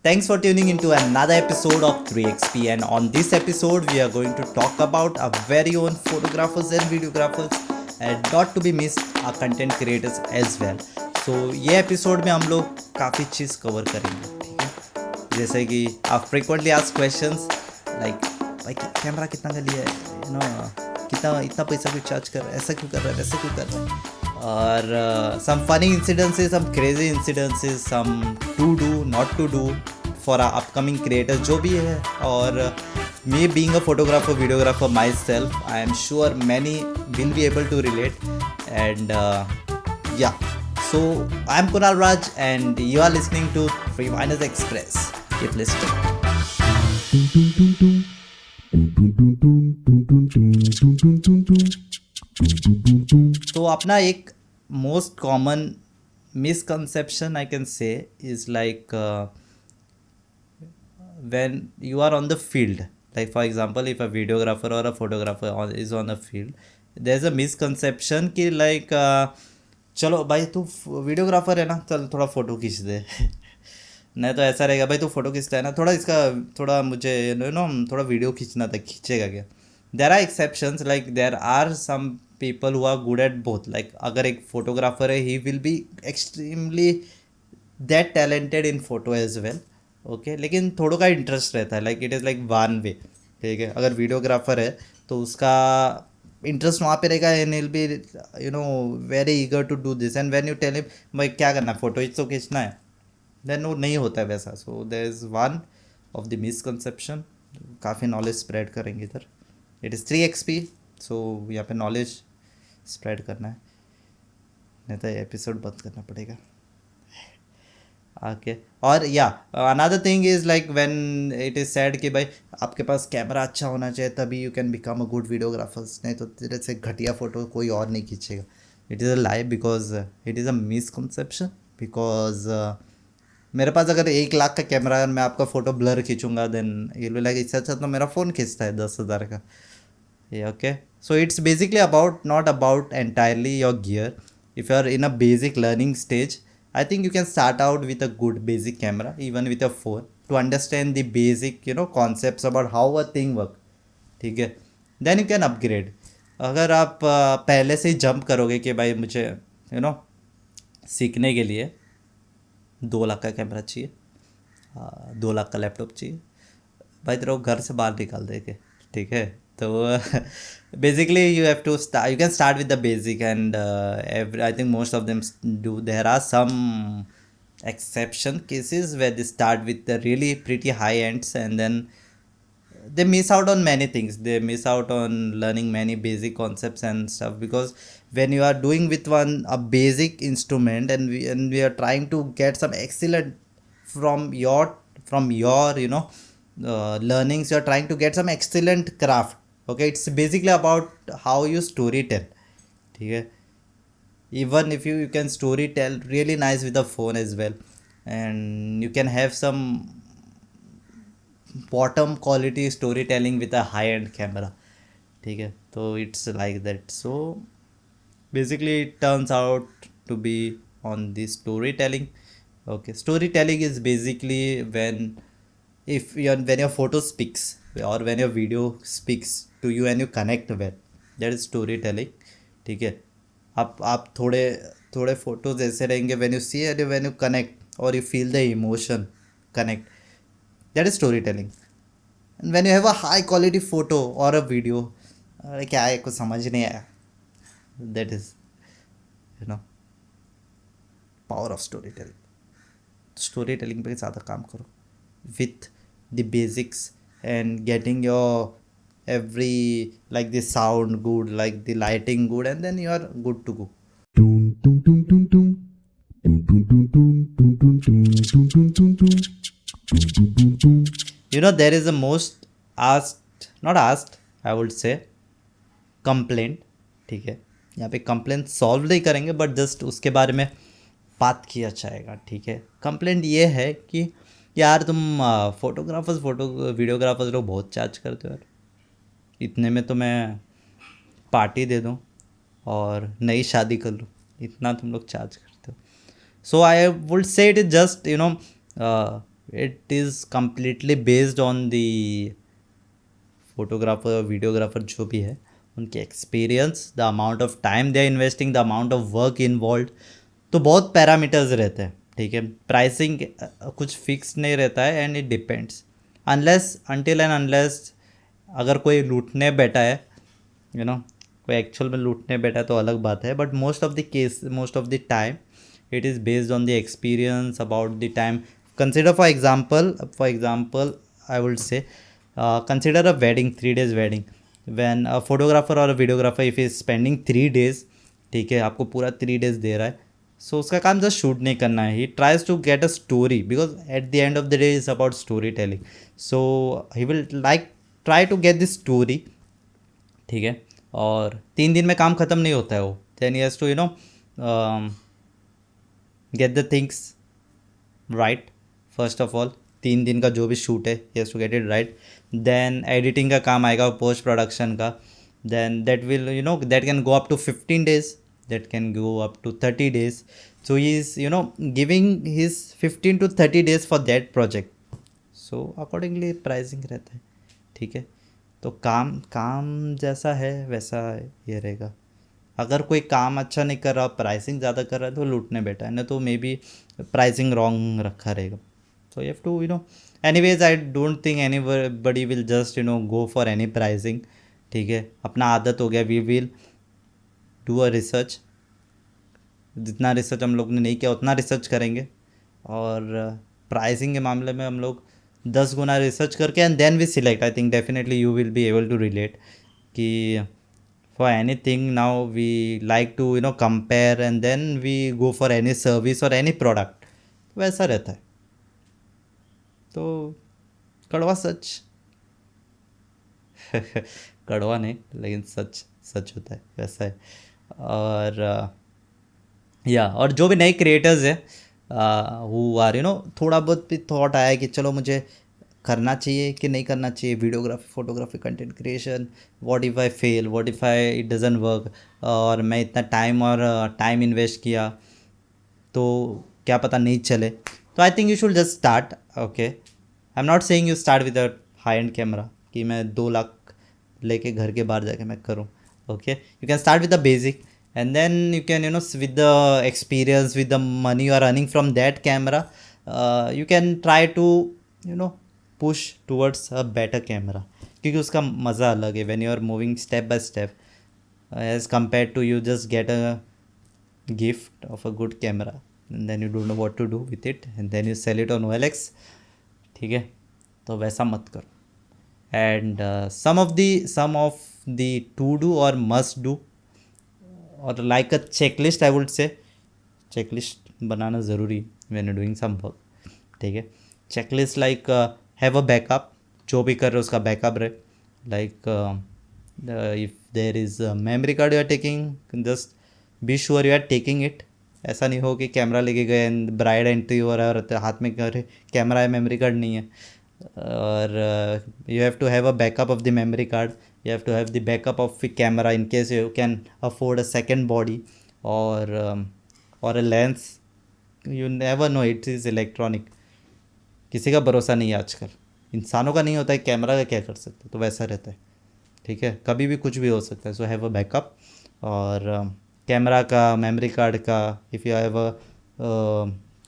Thanks for tuning into another episode of 3XP, and on this episode we are going to talk about our very own photographers and videographers and not to be missed our content creators as well. So ये episode में हम लोग काफ़ी चीज़ cover करेंगे, ठीक है। जैसे कि आप फ्रिक्वेंटली आस्क क्वेश्चंस लाइक भाई कैमरा कितना का लिया है, कितना इतना पैसा क्यों चार्ज कर रहा है, ऐसा क्यों कर रहा है, वैसा क्यों कर रहा है, और some funny incidences, some crazy incidences, some to do not to do for our upcoming creators जो भी है. और me being a photographer videographer myself, I am sure many will be able to relate. And yeah, so I am Kunal Raj and you are listening to Free Miners Express. Keep listening. तो अपना एक most common misconception I can say is like when you are on the field, like for example if a videographer or a photographer is on the field, there's a misconception कि like चलो भाई तू videographer है ना, चल थोड़ा photo खींच दे नहीं तो ऐसा रहेगा भाई तू फोटो खींचता है ना, थोड़ा इसका थोड़ा मुझे थोड़ा वीडियो खींचना था, खींचेगा क्या. There are exceptions, like there are some people who are good at both. Like अगर एक फोटोग्राफर है, he will be extremely that talented in photo as well, okay. लेकिन थोड़ा का इंटरेस्ट रहता है, like it is like one way, ठीक है. अगर वीडियोग्राफर है तो उसका इंटरेस्ट वहाँ पे रहेगा and will be very eager to do this. And when you tell him भाई क्या करना है, फोटो तो खींचना है, देन वो नहीं होता है वैसा. So there is one of the misconception. काफ़ी नॉलेज स्प्रेड करेंगे इधर. इट इज़ 3XP, सो यहाँ पे नॉलेज स्प्रेड करना है, नहीं तो एपिसोड बंद करना पड़ेगा. ओके. और या another thing is like when it is sad कि भाई आपके पास कैमरा अच्छा होना चाहिए तभी you can become a good videographers, नहीं तो तेरे से घटिया फ़ोटो कोई और नहीं खींचेगा. It is a lie, because it is a misconception. Because मेरे पास अगर 1 लाख का कैमरा है, मैं आपका फ़ोटो ब्लर खींचूंगा, देन ये भी लाइक इससे अच्छा तो मेरा फ़ोन खींचता है 10,000 का. Okay. So it's basically about not about entirely your gear. If you are in a basic learning stage, I think you can start out with a good basic camera, even with a phone, to understand the basic concepts about how a thing work, ठीक है. Then you can upgrade. अगर आप पहले से ही jump करोगे कि भाई मुझे सीखने के लिए 2 लाख का कैमरा चाहिए, 2 लाख का लैपटॉप चाहिए, भाई तेरे को घर से बाहर निकाल देंगे, ठीक है. तो basically you have to start, you can start with the basic, and I think most of them do. There are some exception cases where they start with the really pretty high ends, and then they miss out on many things. They miss out on learning many basic concepts and stuff, because when you are doing with a basic instrument, and we are trying to get some excellent from your learnings, you are trying to get some excellent craft. Okay, it's basically about how you story tell, ठीक है. Even if you can story tell really nice with the phone as well, and you can have some bottom quality storytelling with a high end camera, ठीक है. तो it's like that. So basically it turns out to be on the storytelling. Okay, storytelling is basically when your photo speaks, or when your video speaks to you and you connect well, that is storytelling, ठीक है. आप थोड़े थोड़े photos ऐसे रहेंगे, when you see it, when you connect or you feel the emotion connect, that is storytelling. And when you have a high quality photo or a video, अरे क्या है कुछ समझ नहीं आया, that is power of storytelling. Storytelling पे ज़्यादा काम करो with the basics and getting your every, like the sound good, like the lighting good, and then you are good to go. There is a most asked, not asked, I would say, complaint, ठीक है. यहाँ पे complaint solve नहीं करेंगे, but just उसके बारे में बात किया जाएगा, ठीक है. कंप्लेंट ये है कि यार तुम वीडियोग्राफर्स लोग बहुत चार्ज करते हो यार, इतने में तो मैं पार्टी दे दूँ और नई शादी कर लूँ, इतना तुम लोग चार्ज करते हो. So I would say it is just it is completely based on the photographer videographer जो भी है, उनके experience, the amount of time they are investing, the amount of work involve. तो बहुत पैरामीटर्स रहते हैं, ठीक है। प्राइसिंग कुछ फिक्स नहीं रहता है, and it depends unless until and unless अगर कोई लूटने बैठा है, कोई एक्चुअल में लूटने बैठा है तो अलग बात है, but most of the time it is based on the experience about the time. Consider for example I would say, consider a wedding, 3 days wedding, when a photographer or a videographer if he is spending 3 days, ठीक है, आपको पूरा 3 days दे रहा है, सो उसका काम just shoot नहीं करना है, he tries to get a story, because at the end of the day is about story telling, so he will like try to get this story, ठीक है। और 3 दिन में काम ख़त्म नहीं होता है वो, then he has to get the things right. First of all 3 दिन का जो भी शूट है he has to get it right, then editing का काम आएगा, पोस्ट प्रोडक्शन का, then that will that can go up to 15 days, that can go up to 30 days, so he is giving his 15 to 30 days for that project, so accordingly pricing रहता है, ठीक है। तो काम काम जैसा है वैसा ये रहेगा। अगर कोई काम अच्छा नहीं कर रहा, प्राइसिंग ज़्यादा कर रहा है, तो लूटने बैठा है, ना तो मे बी प्राइसिंग रॉन्ग रखा रहेगा। So you have to anyways I don't think anybody will just go for any pricing, ठीक है। अपना आदत हो गया, we will do a research, जितना रिसर्च हम लोग ने नहीं किया उतना रिसर्च करेंगे, और प्राइसिंग के मामले में हम लोग 10 गुना रिसर्च करके and then we select. I think definitely you will be able to relate कि for anything now we like to compare and then we go for any service और एनी प्रोडक्ट, वैसा रहता है। तो कड़वा सच कड़वा नहीं, लेकिन सच सच होता है, वैसा है। और और जो भी नए क्रिएटर्स है हु आर थोड़ा बहुत भी थॉट आया है कि चलो मुझे करना चाहिए कि नहीं करना चाहिए videography, photography, content creation, what if I fail, what if I it doesn't work, और मैं इतना टाइम इन्वेस्ट किया तो क्या पता नहीं चले। तो I think you should just start, okay. I am not saying you start with a high and camera कि मैं 2 लाख लेके घर के बाहर जाके मैं करूँ, okay. You can start with the basic and then you can with the experience, with the money you are earning from that camera, you can try to push towards a better camera, क्योंकि उसका मज़ा अलग है when you are moving step by step, as compared to you just get a gift of a good camera and then you don't know what to do with it and then you sell it on OLX, ठीक है। तो वैसा मत करो। And some of the to do or must do, और like a checklist, I would say checklist बनाना ज़रूरी when you doing some work, ठीक है। Checklist like have a backup, जो भी कर रहे हो उसका बैकअप रहे, like if there is memory card you are taking, just be sure you are taking it. ऐसा नहीं हो कि कैमरा लेके गए एंड ब्राइड एंट्री हो रहा है और हाथ में कैमरा है, मेमोरी कार्ड नहीं है, और you have to have a backup of the memory card, you have to have the backup of the camera in case you can afford a second body, or a lens, you never know, it is electronic, किसी का भरोसा नहीं है आजकल, इंसानों का नहीं होता है, कैमरा का क्या कर सकते, तो वैसा रहता है, ठीक है। कभी भी कुछ भी हो सकता है, सो हैव अ बैकअप, और कैमरा का, मेमोरी कार्ड का, if you have a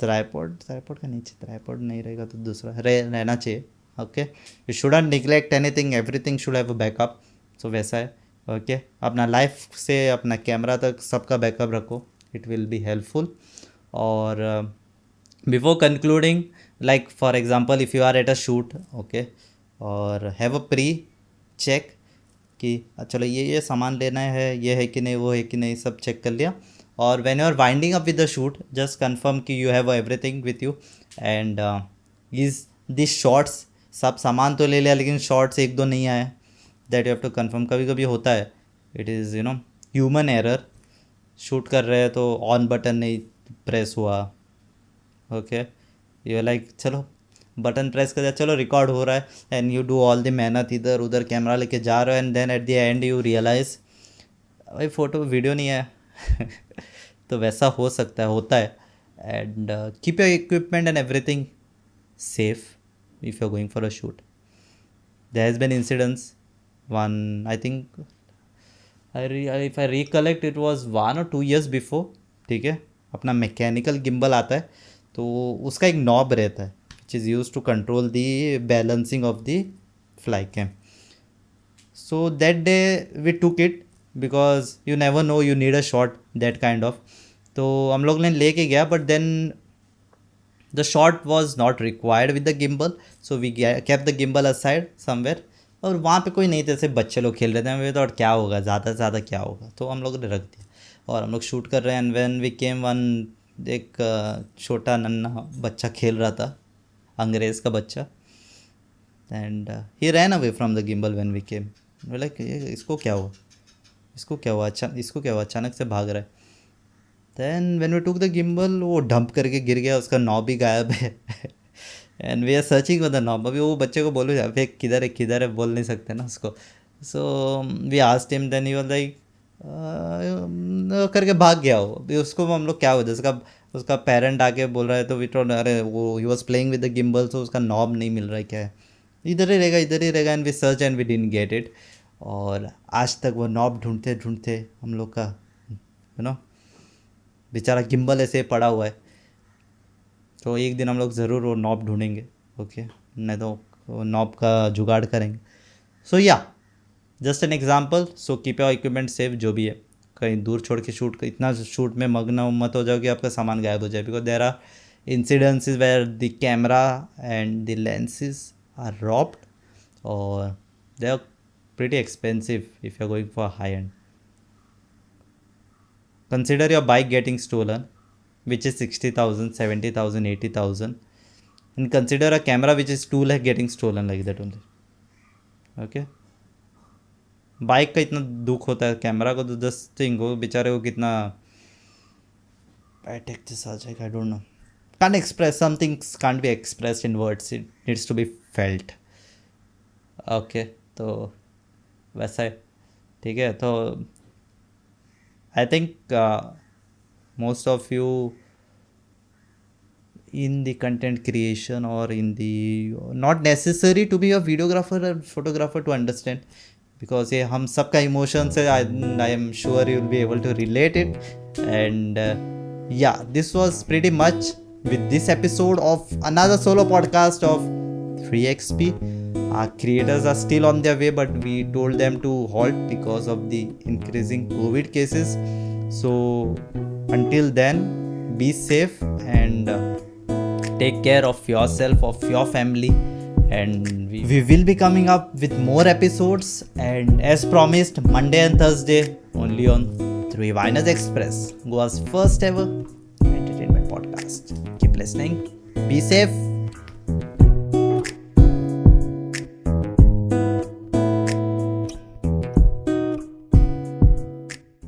tripod का नीचे ट्राईपॉड नहीं रहेगा तो दूसरा रहना चाहिए, okay. You shouldn't neglect anything, everything should have a backup, so वैसा है, ओके। अपना लाइफ से अपना कैमरा तक सबका बैकअप रखो, इट विल बी हेल्पफुल। और before concluding, like for example if you are at a shoot, okay, और हैव अ प्री चेक कि चलो ये सामान लेना है, ये है कि नहीं, वो है कि नहीं, सब चेक कर लिया। और when you are winding up with the shoot, just confirm कि you have everything with you, and is this shorts, सब सामान तो ले लिया लेकिन शॉर्ट्स 1-2 नहीं आए, that you have to confirm. कभी कभी होता है, it is human error, shoot कर रहे हैं तो ऑन बटन नहीं प्रेस हुआ, ओके, यू लाइक चलो बटन प्रेस कर दिया, चलो रिकॉर्ड हो रहा है, and you do all the मेहनत, इधर उधर कैमरा लेके जा रहे हो, and then at the end you realise भाई फ़ोटो वीडियो नहीं है। तो वैसा हो सकता है, होता है। And keep your equipment and everything safe if you're going for a shoot. There has been incidents. One, I think, if I recollect, it was 1 or 2 years before. ठीक है, अपना मैकेनिकल गिम्बल आता है, तो उसका एक नॉब रहता है which is use to control the balancing of the fly cam. So that day we took it because you never know, you need a shot, that kind of. तो हम लोग ने लेके गया, but then the shot was not required with the gimbal, so we kept the gimbal aside somewhere. और वहाँ पे कोई नहीं थे, सिर्फ बच्चे लोग खेल रहे थे. हमें तो और क्या होगा, ज़्यादा से ज़्यादा क्या होगा, तो हम लोग ने रख दिया और हम लोग शूट कर रहे हैं. And when we came one, एक छोटा नन्हा बच्चा खेल रहा था, अंग्रेज़ का बच्चा, and he ran away from the gimbal when we came. Like इसको क्या हुआ, इसको क्या हुआ, इसको क्या हुआ, अचानक से भाग रहा है. Then when we took the gimbal, वो डंप करके गिर गया, उसका नॉब भी गायब है. And we are searching for the knob. अभी वो बच्चे को बोलो यार किधर है, बोल नहीं सकते ना उसको. So we asked him, then he was like करके भाग गया वो. अभी उसको हम लोग क्या हुआ, उसका पेरेंट आके बोल रहा है, तो वी टोल्ड अरे वो he was playing with the gimbal, तो उसका नॉब नहीं मिल रहा है, क्या है, इधर ही रहेगा. And we search and we didn't get it. और आज तक वो नॉब ढूंढते हम लोग का, यू नो, बेचारा गिम्बल ऐसे पड़ा हुआ है. तो एक दिन हम लोग ज़रूर वो नॉब ढूंढेंगे, ओके, नहीं तो वो नॉब का जुगाड़ करेंगे. सो या, just an example. So keep your equipment safe. जो भी है, कहीं दूर छोड़ के इतना शूट में मग्न मत हो जाओ कि आपका सामान गायब हो जाए. Because there are incidences where the camera and the lenses are robbed, or they are pretty expensive if you're going for high end. Consider your bike getting stolen, which is 60,000, 70,000, 80,000, and consider a camera which is 2 lakh getting stolen like that only. Okay, bike का इतना दुख होता है, camera को तो just think हो बेचारे को कितना I take this as I don't know. Can't express, some things can't be expressed in words, it needs to be felt. Okay, तो वैसा है, ठीक है. तो I think most of you in the content creation or in the, not necessary to be a videographer or photographer to understand, because ये हम सबका emotions है. I am sure you will be able to relate it. And yeah, this was pretty much with this episode of another solo podcast of 3XP. Our creators are still on their way, but we told them to halt because of the increasing COVID cases. So until then, be safe and take care of yourself, of your family, and we will be coming up with more episodes, and as promised, Monday and Thursday only on 3 Viners Express, Goa's first ever entertainment podcast. Keep listening, be safe,